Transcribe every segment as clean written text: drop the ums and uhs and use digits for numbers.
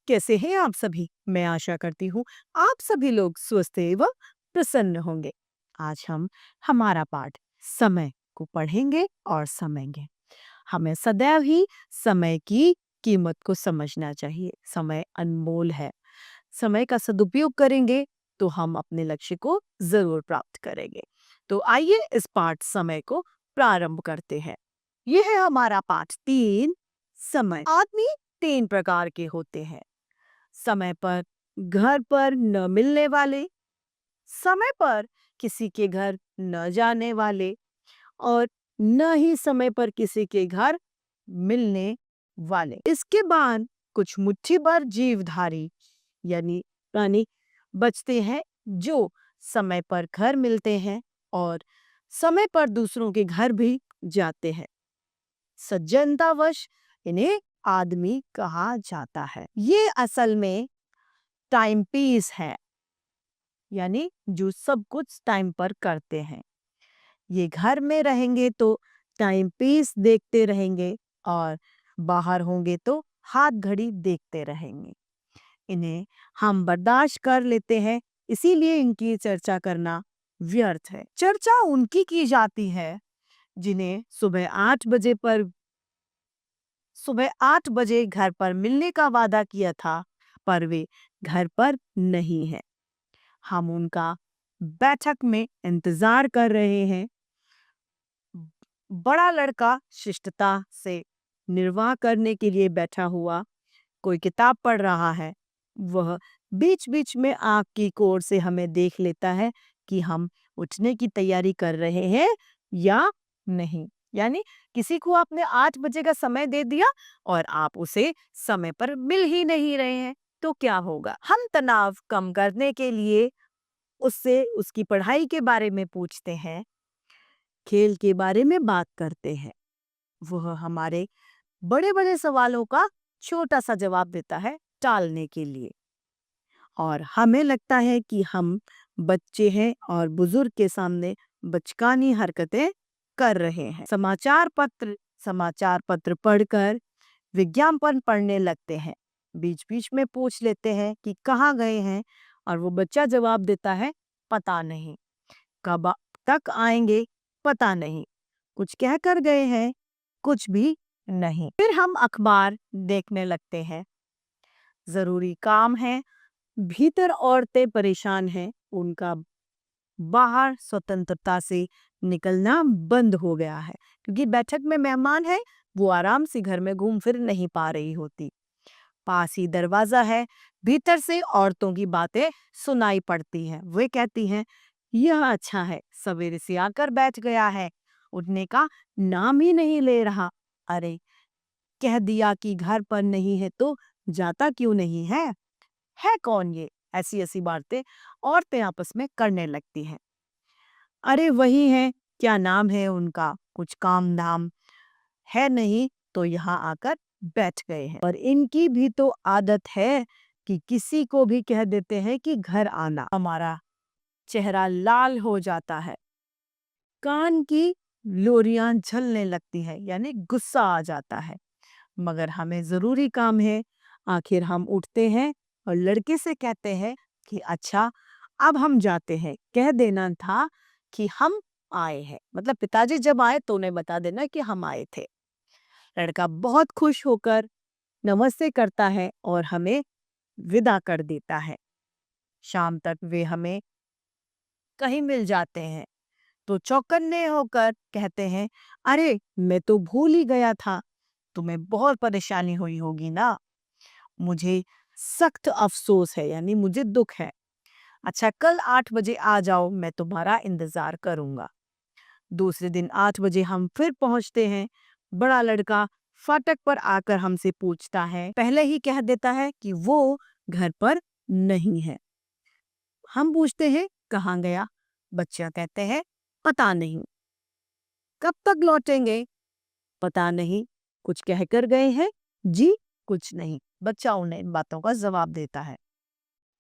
कैसे हैं आप सभी? मैं आशा करती हूँ आप सभी लोग स्वस्थ एवं प्रसन्न होंगे। आज हम हमारा पाठ समय को पढ़ेंगे और समझेंगे। हमें सदैव ही समय की कीमत को समझना चाहिए। समय अनमोल है। समय का सदुपयोग करेंगे तो हम अपने लक्ष्य को जरूर प्राप्त करेंगे। तो आइए इस पाठ समय को प्रारंभ करते हैं। यह है हमारा पाठ 3 समय। आदमी 3 प्रकार के होते हैं। समय पर घर पर न मिलने वाले, समय पर किसी के घर न जाने वाले और न ही समय पर किसी के घर मिलने वाले। इसके बाद कुछ मुट्ठी भर जीवधारी यानी प्राणी बचते हैं जो समय पर घर मिलते हैं और समय पर दूसरों के घर भी जाते हैं। सज्जनतावश इन्हें आदमी कहा जाता है। ये असल में टाइम पीस है, यानी जो सब कुछ टाइम पर करते हैं। ये घर में रहेंगे तो टाइम पीस देखते रहेंगे और बाहर होंगे तो हाथ घड़ी देखते रहेंगे। इन्हें हम बर्दाश्त कर लेते हैं, इसीलिए इनकी चर्चा करना व्यर्थ है। चर्चा उनकी की जाती है जिन्हें सुबह 8 बजे घर पर मिलने का वादा किया था, पर वे घर पर नहीं है। हम उनका बैठक में इंतजार कर रहे हैं। बड़ा लड़का शिष्टता से निर्वाह करने के लिए बैठा हुआ कोई किताब पढ़ रहा है। वह बीच बीच में आँख की कोर से हमें देख लेता है कि हम उठने की तैयारी कर रहे हैं या नहीं। यानी किसी को आपने 8 बजे का समय दे दिया और आप उसे समय पर मिल ही नहीं रहे हैं तो क्या होगा। हम तनाव कम करने के लिए उससे उसकी पढ़ाई के बारे में पूछते हैं, खेल के बारे में बात करते हैं। वह हमारे बड़े बड़े सवालों का छोटा सा जवाब देता है टालने के लिए। और हमें लगता है कि हम बच्चे हैं और बुजुर्ग के सामने बचकानी हरकतें कर रहे हैं। समाचार पत्र पढ़कर विज्ञापन पढ़ने लगते हैं। बीच बीच में पूछ लेते हैं कि कहाँ गए हैं और वो बच्चा जवाब देता है पता नहीं। कब तक आएंगे पता नहीं। कुछ कह कर गए हैं कुछ भी नहीं। फिर हम अखबार देखने लगते हैं। जरूरी काम है। भीतर औरतें परेशान हैं, उनका बाहर स्वतंत्रता से निकलना बंद हो गया है क्योंकि बैठक में मेहमान है, वो आराम से घर में घूम फिर नहीं पा रही होती। पास ही दरवाजा है, भीतर से औरतों की बातें सुनाई पड़ती हैं। वे कहती हैं यह अच्छा है, सवेरे से आकर बैठ गया है, उठने का नाम ही नहीं ले रहा। अरे कह दिया कि घर पर नहीं है तो जाता क्यों नहीं है कौन ये? ऐसी ऐसी बातें औरतें आपस में करने लगती हैं। अरे वही है, क्या नाम है उनका, कुछ काम धाम है नहीं तो यहाँ आकर बैठ गए हैं। और इनकी भी तो आदत है कि किसी को भी कह देते हैं कि घर आना। हमारा चेहरा लाल हो जाता है, कान की लोरियां झलने लगती है, यानी गुस्सा आ जाता है। मगर हमें जरूरी काम है। आखिर हम उठते हैं और लड़के से कहते हैं कि अच्छा अब हम जाते हैं, कह देना था कि हम आए हैं। मतलब पिताजी जब आए तो उन्हें बता देना कि हम आए थे। लड़का बहुत खुश होकर नमस्ते करता है और हमें विदा कर देता है। शाम तक वे हमें कहीं मिल जाते हैं तो चौकन्ने होकर कहते हैं अरे मैं तो भूल ही गया था, तुम्हें बहुत परेशानी हुई होगी ना, मुझे सख्त अफसोस है, यानी मुझे दुख है। अच्छा कल 8 बजे आ जाओ, मैं तुम्हारा इंतजार करूंगा। दूसरे दिन 8 बजे हम फिर पहुंचते हैं। बड़ा लड़का फाटक पर आकर हमसे पूछता है, पहले ही कह देता है कि वो घर पर नहीं है। हम पूछते हैं कहाँ गया? बच्चा कहते हैं पता नहीं। कब तक लौटेंगे? पता नहीं। कुछ कहकर गए हैं? जी कुछ नहीं। बच्चा उन्हें इन बातों का जवाब देता है।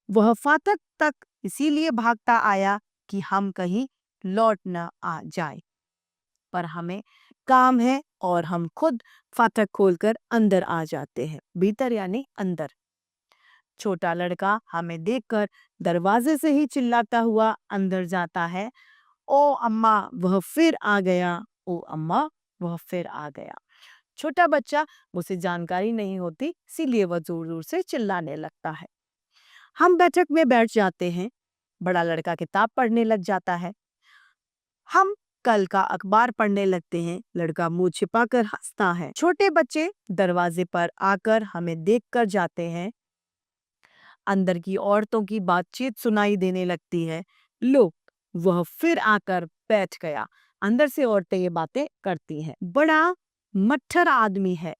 वह फाटक तक इसीलिए भागता आया कि हम कहीं लौट न आ जाए, पर हमें काम है और हम खुद फाटक खोलकर अंदर आ जाते हैं। भीतर यानी अंदर। छोटा लड़का हमें देखकर दरवाजे से ही चिल्लाता हुआ अंदर जाता है। ओ अम्मा वह फिर आ गया, ओ अम्मा वह फिर आ गया। छोटा बच्चा, उसे जानकारी नहीं होती, इसीलिए वह जोर जोर से चिल्लाने लगता है। हम बैठक में बैठ जाते हैं। बड़ा लड़का किताब पढ़ने लग जाता है। हम कल का अखबार पढ़ने लगते हैं। लड़का मुंह छिपाकर हंसता है। छोटे बच्चे दरवाजे पर आकर हमें देखकर जाते हैं। अंदर की औरतों की बातचीत सुनाई देने लगती है। लो, वह फिर आकर बैठ गया। अंदर से औरतें ये बातें करती हैं। बड़ा मट्ठर आदमी है,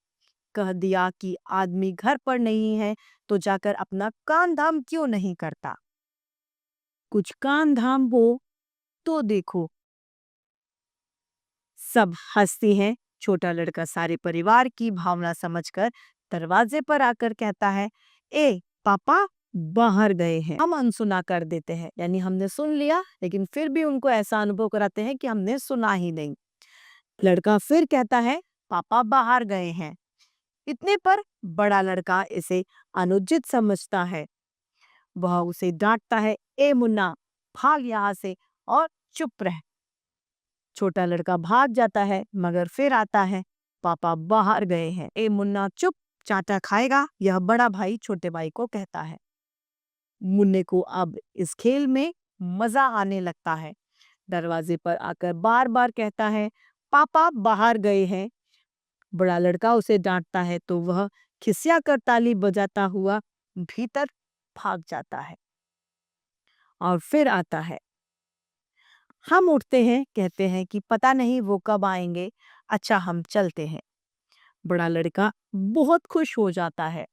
कह दिया कि आदमी घर पर नहीं है तो जाकर अपना काम धाम क्यों नहीं करता। कुछ काम धाम हो तो देखो। सब हंसती हैं। छोटा लड़का सारे परिवार की भावना समझकर दरवाजे पर आकर कहता है, ए पापा बाहर गए हैं। हम अनसुना कर देते हैं, यानी हमने सुन लिया लेकिन फिर भी उनको ऐसा अनुभव कराते हैं कि हमने सुना ही नहीं। लड़का फिर कहता है, पापा बाहर गए हैं। इतने पर बड़ा लड़का इसे अनुचित समझता है। वह उसे डांटता है, ए मुन्ना भाग यहाँ से और चुप रह। छोटा लड़का भाग जाता है मगर फिर आता है, पापा बाहर गए हैं। ए मुन्ना चुप, चाटा खाएगा, यह बड़ा भाई छोटे भाई को कहता है। मुन्ने को अब इस खेल में मजा आने लगता है। दरवाजे पर आकर बार बार कहता है, पापा बाहर गए हैं। बड़ा लड़का उसे डांटता है तो वह खिसिया कर ताली बजाता हुआ भीतर भाग जाता है और फिर आता है। हम उठते हैं, कहते हैं कि पता नहीं वो कब आएंगे, अच्छा हम चलते हैं। बड़ा लड़का बहुत खुश हो जाता है।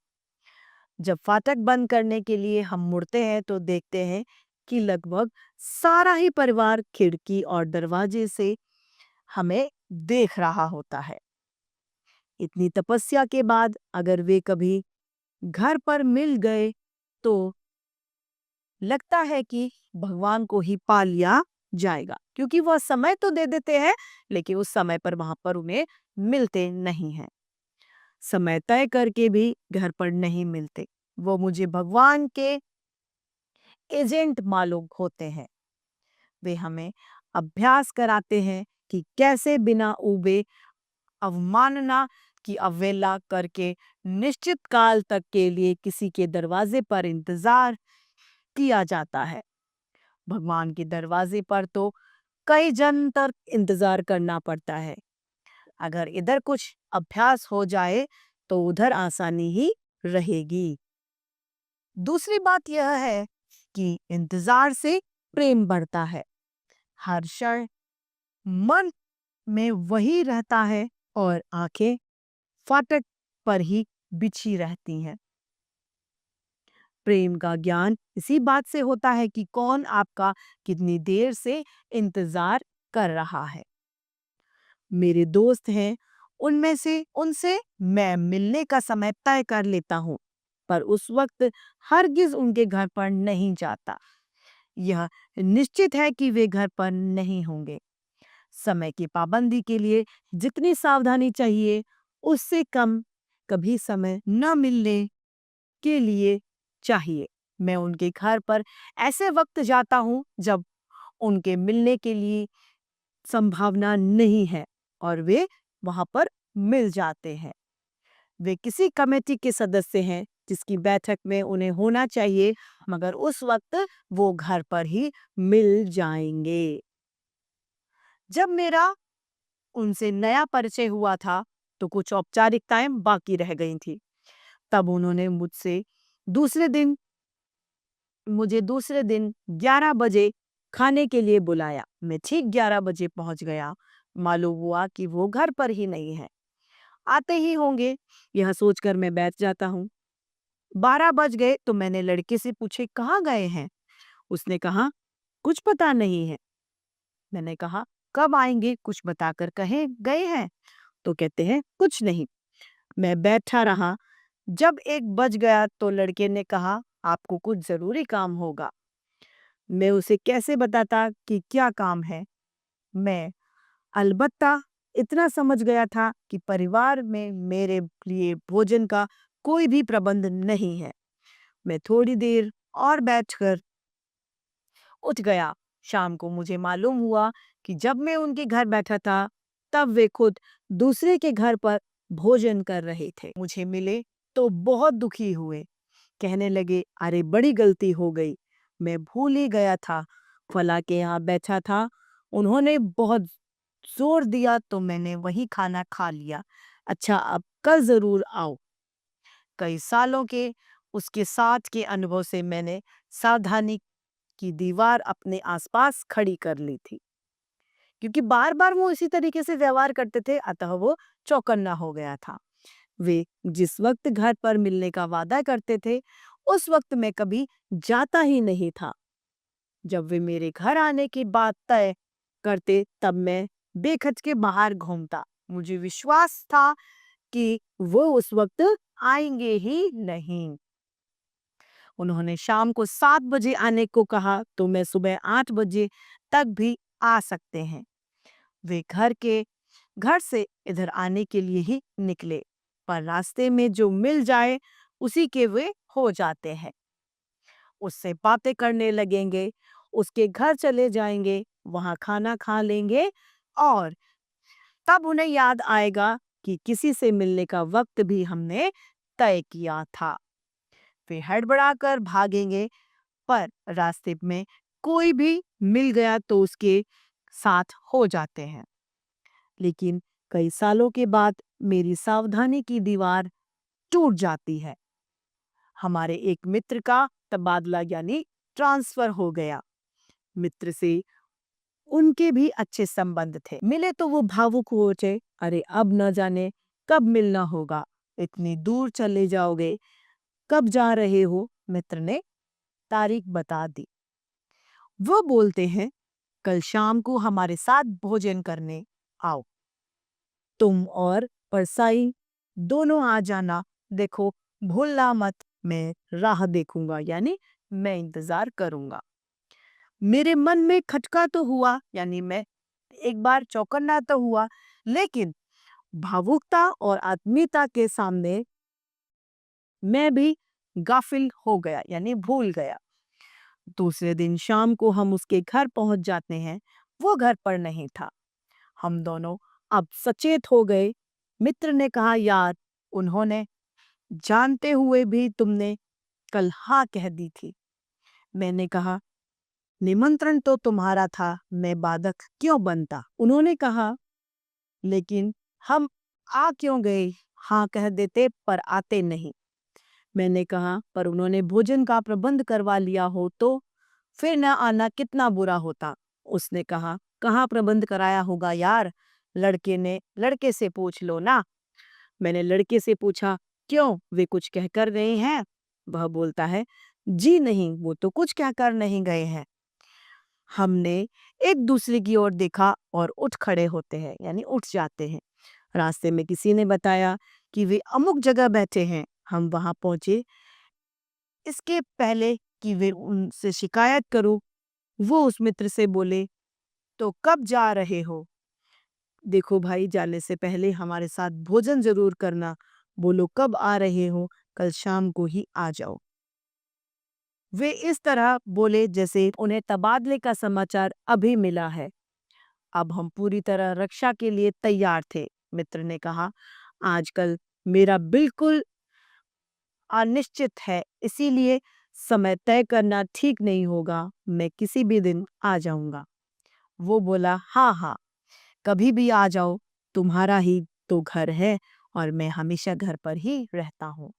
जब फाटक बंद करने के लिए हम मुड़ते हैं तो देखते हैं कि लगभग सारा ही परिवार खिड़की और दरवाजे से हमें देख रहा होता है। इतनी तपस्या के बाद अगर वे कभी घर पर मिल गए तो लगता है कि भगवान को ही पा लिया जाएगा, क्योंकि वह समय तो दे देते हैं लेकिन उस समय पर वहां पर उन्हें मिलते नहीं हैं। समय तय करके भी घर पर नहीं मिलते। वो मुझे भगवान के एजेंट मालूम होते हैं। वे हमें अभ्यास कराते हैं कि कैसे बिना ऊबे अवमानना की अवहेलना करके निश्चित काल तक के लिए किसी के दरवाजे पर इंतजार किया जाता है। भगवान के दरवाजे पर तो कई जन्म तक इंतजार करना पड़ता है। अगर इधर कुछ अभ्यास हो जाए तो उधर आसानी ही रहेगी। दूसरी बात यह है कि इंतजार से प्रेम बढ़ता है। हर क्षण मन में वही रहता है और आंखें फाटक पर ही बिछी रहती हैं। प्रेम का ज्ञान इसी बात से होता है कि कौन आपका कितनी देर से इंतजार कर रहा है। मेरे दोस्त हैं, उनमें से उनसे मैं मिलने का समय तय कर लेता हूँ, पर उस वक्त हरगिज उनके घर पर नहीं जाता। यह निश्चित है कि वे घर पर नहीं होंगे। समय की पाबंदी के लिए जितनी सावधानी चाहिए उससे कम कभी समय न मिलने के लिए चाहिए। मैं उनके घर पर ऐसे वक्त जाता हूँ जब उनके मिलने के लिए संभावना नहीं है और वे वहां पर मिल जाते हैं। वे किसी कमेटी के सदस्य हैं जिसकी बैठक में उन्हें होना चाहिए, मगर उस वक्त वो घर पर ही मिल जाएंगे। जब मेरा उनसे नया परिचय हुआ था तो कुछ औपचारिकताएं बाकी रह गई थी। तब उन्होंने मुझे दूसरे दिन 11 बजे खाने के लिए बुलाया। मैं ठीक 11 बजे पहुंच गया। मालूम हुआ कि वो घर पर ही नहीं है। आते ही होंगे, यह सोचकर मैं बैठ जाता हूँ। 12 बज गए तो मैंने लड़के से पूछे, कहाँ गए हैं? उसने कहा, कुछ पता नहीं है। मैंने कहा, कब आएंगे, कुछ बताकर कहे गए हैं? तो कहते हैं, कुछ नहीं। मैं बैठा रहा। जब 1 बज गया तो लड़के ने कहा, आपको कुछ जरूरी काम होगा। मैं उसे कैसे बताता कि क्या काम है? मैं अलबत्ता इतना समझ गया था कि परिवार में मेरे लिए भोजन का कोई भी प्रबंध नहीं है। मैं थोड़ी देर और बैठकर उठ गया। शाम को मुझे मालूम हुआ कि जब मैं उनके घर बैठा था, तब वे खुद दूसरे के घर पर भोजन कर रहे थे। मुझे मिले तो बहुत दुखी हुए। कहने लगे, अरे बड़ी गलती हो गई, मैं भूल ही गया था, फला के यहाँ बैठा था, उन्होंने बहुत जोर दिया तो मैंने वही खाना खा लिया। अच्छा, अब कल जरूर आओ। कई सालों के उसके साथ के अनुभव से मैंने सावधानी की दीवार अपने आसपास खड़ी कर ली थी, क्योंकि बार बार वो इसी तरीके से व्यवहार करते थे, अतः वो चौकन्ना हो गया था। वे जिस वक्त घर पर मिलने का वादा करते थे, उस वक्त मैं कभी जाता ही नहीं था। जब वे मेरे घर आने की बात तय करते, तब मैं बेखच के बाहर घूमता। मुझे विश्वास था कि वो उस वक्त आएंगे ही नहीं। उन्होंने शाम को 7 बजे आने को कहा, तो मैं सुबह 8 बजे तक भी आ सकते हैं। वे घर से इधर आने के लिए ही निकले, पर रास्ते में जो मिल जाए उसी के वे हो जाते हैं। उससे बातें करने लगेंगे, उसके घर चले जाएंगे, वहां खाना खा लेंगे, और तब उन्हें याद आएगा कि किसी से मिलने का वक्त भी हमने तय किया था। वे हड़बड़ाकर भागेंगे, पर रास्ते में कोई भी मिल गया तो उसके साथ हो जाते हैं। लेकिन कई सालों के बाद मेरी सावधानी की दीवार टूट जाती है। हमारे एक मित्र का तबादला यानी ट्रांसफर हो गया। मित्र से उनके भी अच्छे संबंध थे। मिले तो वो भावुक हो उठे, अरे अब न जाने कब मिलना होगा, इतनी दूर चले जाओगे, कब जा रहे हो? मित्र ने तारीख बता दी। वो बोलते हैं, कल शाम को हमारे साथ भोजन करने आओ, तुम और परसाई दोनों आ जाना। देखो, भूलना मत, मैं राह देखूंगा, यानी मैं इंतजार करूंगा। मेरे मन में खटका तो हुआ, यानी मैं एक बार चौकन्ना तो हुआ, लेकिन भावुकता और आत्मीयता के सामने मैं भी गाफिल हो गया, यानी भूल गया। दूसरे दिन शाम को हम उसके घर पहुंच जाते हैं। वो घर पर नहीं था। हम दोनों अब सचेत हो गए। मित्र ने कहा, यार, उन्होंने जानते हुए भी तुमने कल हाँ कह दी थी। मैंने कहा, निमंत्रण तो तुम्हारा था, मैं बाधक क्यों बनता? उन्होंने कहा, लेकिन हम आ क्यों गए? हाँ कह देते पर आते नहीं। मैंने कहा, पर उन्होंने भोजन का प्रबंध करवा लिया हो तो फिर न आना कितना बुरा होता। उसने कहा, कहाँ प्रबंध कराया होगा यार, लड़के ने, लड़के से पूछ लो ना। मैंने लड़के से पूछा, क्यों, वे कुछ कहकर गए हैं? वह बोलता है, जी नहीं, वो तो कुछ कहकर नहीं गए हैं। हमने एक दूसरे की ओर देखा और उठ खड़े होते हैं, यानी उठ जाते हैं। रास्ते में किसी ने बताया कि वे अमुक जगह बैठे हैं। हम वहां पहुंचे। इसके पहले कि वे उनसे शिकायत करूं, वो उस मित्र से बोले, तो कब जा रहे हो? देखो भाई, जाने से पहले हमारे साथ भोजन जरूर करना। बोलो कब आ रहे हो? कल शाम को ही आ जाओ। वे इस तरह बोले जैसे उन्हें तबादले का समाचार अभी मिला है। अब हम पूरी तरह रक्षा के लिए तैयार थे। मित्र ने कहा, आजकल मेरा बिल्कुल अनिश्चित है, इसीलिए समय तय करना ठीक नहीं होगा। मैं किसी भी दिन आ जाऊंगा। वो बोला, हाँ हाँ, कभी भी आ जाओ, तुम्हारा ही तो घर है और मैं हमेशा घर पर ही रहता हूँ।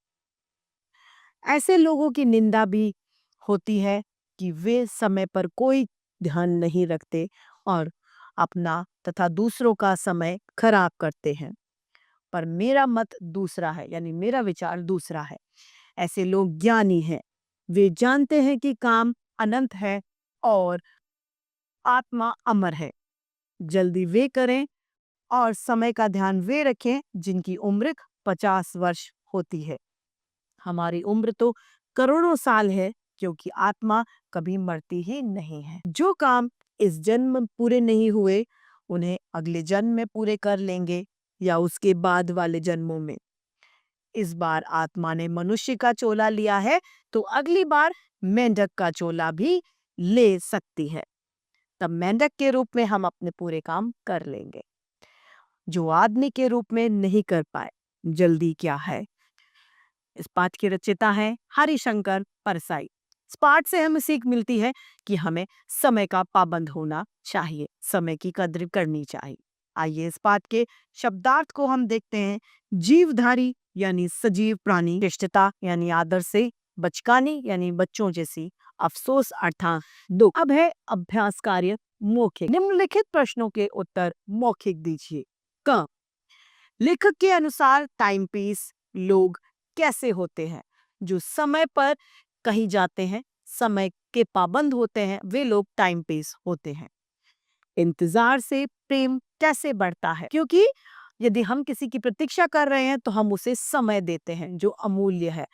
ऐसे लोगों की निंदा भी होती है कि वे समय पर कोई ध्यान नहीं रखते और अपना तथा दूसरों का समय खराब करते हैं। पर मेरा मत दूसरा है, यानी मेरा विचार दूसरा है। ऐसे लोग ज्ञानी हैं। वे जानते हैं कि काम अनंत है और आत्मा अमर है। जल्दी वे करें और समय का ध्यान वे रखें जिनकी उम्र 50 वर्ष होती है। हमारी उम्र तो करोड़ों साल है, क्योंकि आत्मा कभी मरती ही नहीं है। जो काम इस जन्म में पूरे नहीं हुए, उन्हें अगले जन्म में पूरे कर लेंगे या उसके बाद वाले जन्मों में। इस बार आत्मा ने मनुष्य का चोला लिया है तो अगली बार मेंढक का चोला भी ले सकती है। तब मेंढक के रूप में हम अपने पूरे काम कर लेंगे जो आदमी के रूप में नहीं कर पाए। जल्दी क्या है? इस पाठ के रचयिता हैं हरिशंकर परसाई। इस पाठ से हमें सीख मिलती है कि हमें समय का पाबंद होना चाहिए, समय की कद्र करनी चाहिए। आइए इस पाठ के शब्दार्थ को हम देखते हैं। जीवधारी यानी सजीव प्राणी, शिष्टता यानी आदर से, बचकानी यानी बच्चों जैसी, अफसोस अर्थात दुख। अब है अभ्यास कार्य मौखिक। निम्नलिखित प्रश्नों के उत्तर मौखिक दीजिए। क, लेखक के अनुसार टाइम पीस लोग कैसे होते हैं? जो समय पर कहीं जाते हैं, समय के पाबंद होते हैं, वे लोग टाइम पीस होते हैं। इंतजार से प्रेम कैसे बढ़ता है? क्योंकि यदि हम किसी की प्रतीक्षा कर रहे हैं तो हम उसे समय देते हैं जो अमूल्य है।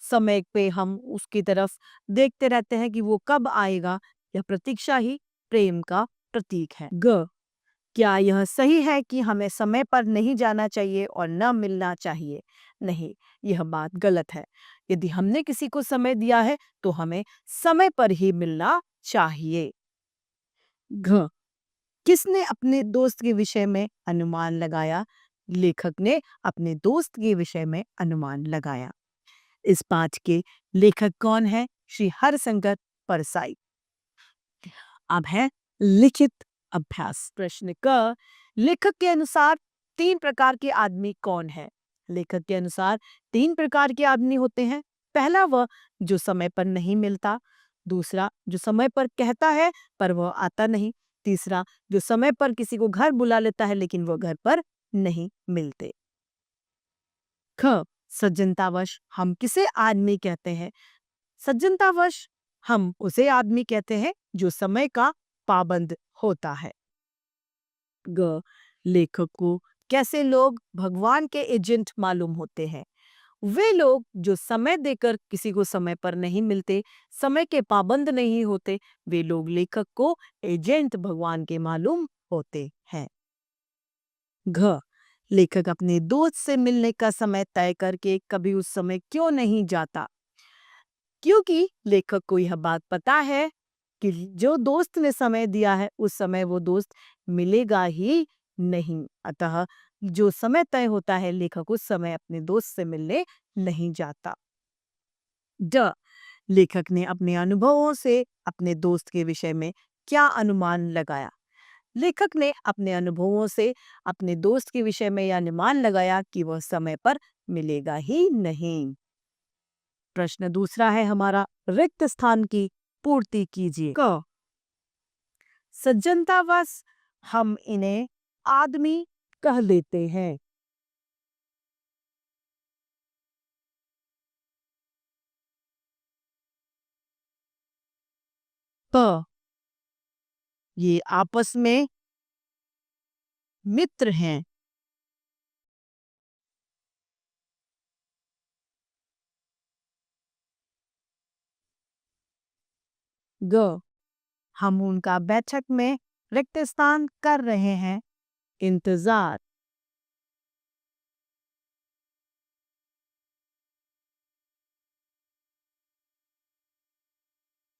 समय पे हम उसकी तरफ देखते रहते हैं कि वो कब आएगा। यह प्रतीक्षा ही प्रेम का प्रतीक है। ग, क्या यह सही है कि हमें समय पर नहीं जाना चाहिए और न मिलना चाहिए? नहीं, यह बात गलत है। यदि हमने किसी को समय दिया है तो हमें समय पर ही मिलना चाहिए। घ, किसने अपने दोस्त के विषय में अनुमान लगाया? लेखक ने अपने दोस्त के विषय में अनुमान लगाया। इस पाठ के लेखक कौन है? श्री हरिशंकर परसाई। अब है लिखित अभ्यास। प्रश्न क, लेखक के अनुसार 3 प्रकार के आदमी कौन है? लेखक के अनुसार 3 प्रकार के आदमी होते हैं। पहला वह जो समय पर नहीं मिलता, दूसरा जो समय पर कहता है पर वह आता नहीं, तीसरा जो समय पर किसी को घर बुला लेता है लेकिन वह घर पर नहीं मिलते। ख, सज्जनतावश हम किसे आदमी कहते हैं? सज्जनतावश हम उसे आदमी कहते हैं जो समय का पाबंद होता है। ग, लेखक को कैसे लोग भगवान के एजेंट मालूम होते हैं? वे लोग जो समय देकर किसी को समय पर नहीं मिलते, समय के पाबंद नहीं होते, वे लोग लेखक को एजेंट भगवान के मालूम होते हैं। घ, लेखक अपने दोस्त से मिलने का समय तय करके कभी उस समय क्यों नहीं जाता? क्योंकि लेखक को यह बात पता है कि जो दोस्त ने समय दिया है उस समय वो दोस्त मिलेगा ही नहीं। अतः जो समय तय होता है लेखक उस समय अपने दोस्त से मिलने नहीं जाता। ड, लेखक ने अपने अनुभवों से अपने दोस्त के विषय में क्या अनुमान लगाया? लेखक ने अपने अनुभवों से अपने दोस्त के विषय में यह अनुमान लगाया कि वह समय पर मिलेगा ही नहीं। प्रश्न दूसरा है हमारा, रिक्त स्थान की पूर्ति कीजिए। क, सज्जनतावश हम इन्हें आदमी कह लेते हैं। प, ये आपस में मित्र हैं। ग, हम उनका बैठक में रिक्त स्थान कर रहे हैं इंतजार।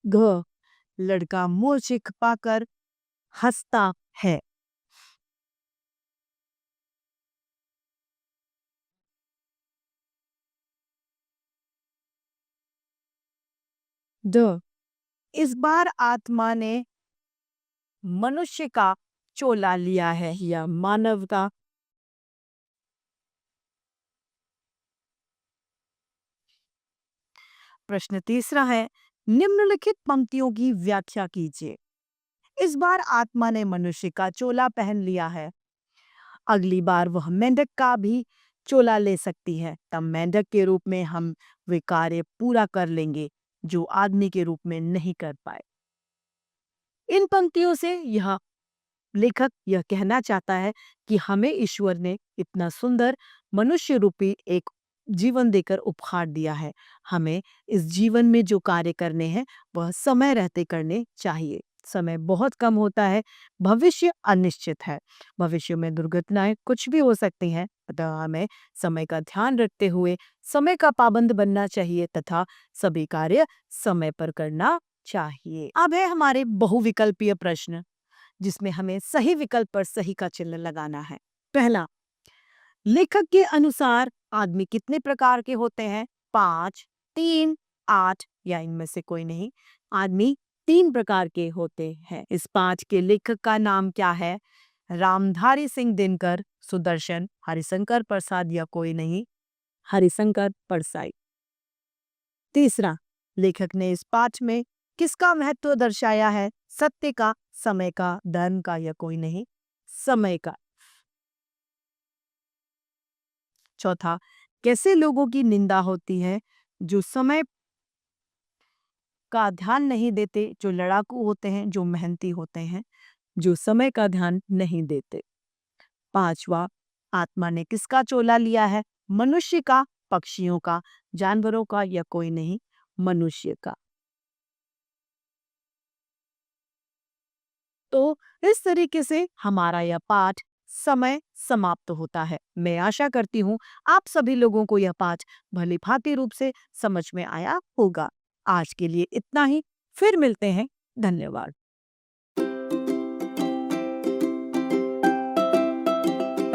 घ, लड़का मुंह छिपाकर हंसता है। द, इस बार आत्मा ने मनुष्य का चोला लिया है या मानवता। प्रश्न तीसरा है, निम्नलिखित पंक्तियों की व्याख्या कीजिए। इस बार आत्मा ने मनुष्य का चोला पहन लिया है, अगली बार वह मेंढक का भी चोला ले सकती है। तब मेंढक के रूप में हम वे कार्य पूरा कर लेंगे जो आदमी के रूप में नहीं कर पाए। इन पंक्तियों से यह लेखक यह कहना चाहता है कि हमें ईश्वर ने इतना सुंदर मनुष्य रूपी एक जीवन देकर उपहार दिया है। हमें इस जीवन में जो कार्य करने हैं वह समय रहते करने चाहिए। समय बहुत कम होता है, भविष्य अनिश्चित है, भविष्य में दुर्घटनाएं कुछ भी हो सकती हैं, अतः हमें समय का ध्यान रखते हुए समय का पाबंद बनना चाहिए तथा सभी कार्य समय पर करना चाहिए। अब है हमारे बहुविकल्पीय प्रश्न, जिसमें हमें सही विकल्प पर सही का चिन्ह लगाना है। पहला, लेखक के अनुसार आदमी कितने प्रकार के होते हैं? 5, 3, 8 या इनमें से कोई नहीं। आदमी 3 प्रकार के होते हैं। इस 5 के लेखक का नाम क्या है? रामधारी सिंह दिनकर, सुदर्शन, हरिशंकर प्रसाद या कोई नहीं, हरिशंकर परसाई। तीसरा, लेखक ने इस पाठ में किसका महत्व दर्शाया है? सत्य का, समय का, धर्म का या कोई नहीं, समय का। चौथा, कैसे लोगों की निंदा होती है? जो समय का ध्यान नहीं देते, जो लड़ाकू होते हैं, जो मेहनती होते हैं, जो समय का ध्यान नहीं देते। पांचवा, आत्मा ने किसका चोला लिया है? मनुष्य का, पक्षियों का, जानवरों का या कोई नहीं, मनुष्य का। तो इस तरीके से हमारा यह पाठ समय समाप्त होता है। मैं आशा करती हूँ आप सभी लोगों को यह पाठ भली भांति रूप से समझ में आया होगा। आज के लिए इतना ही, फिर मिलते हैं। धन्यवाद।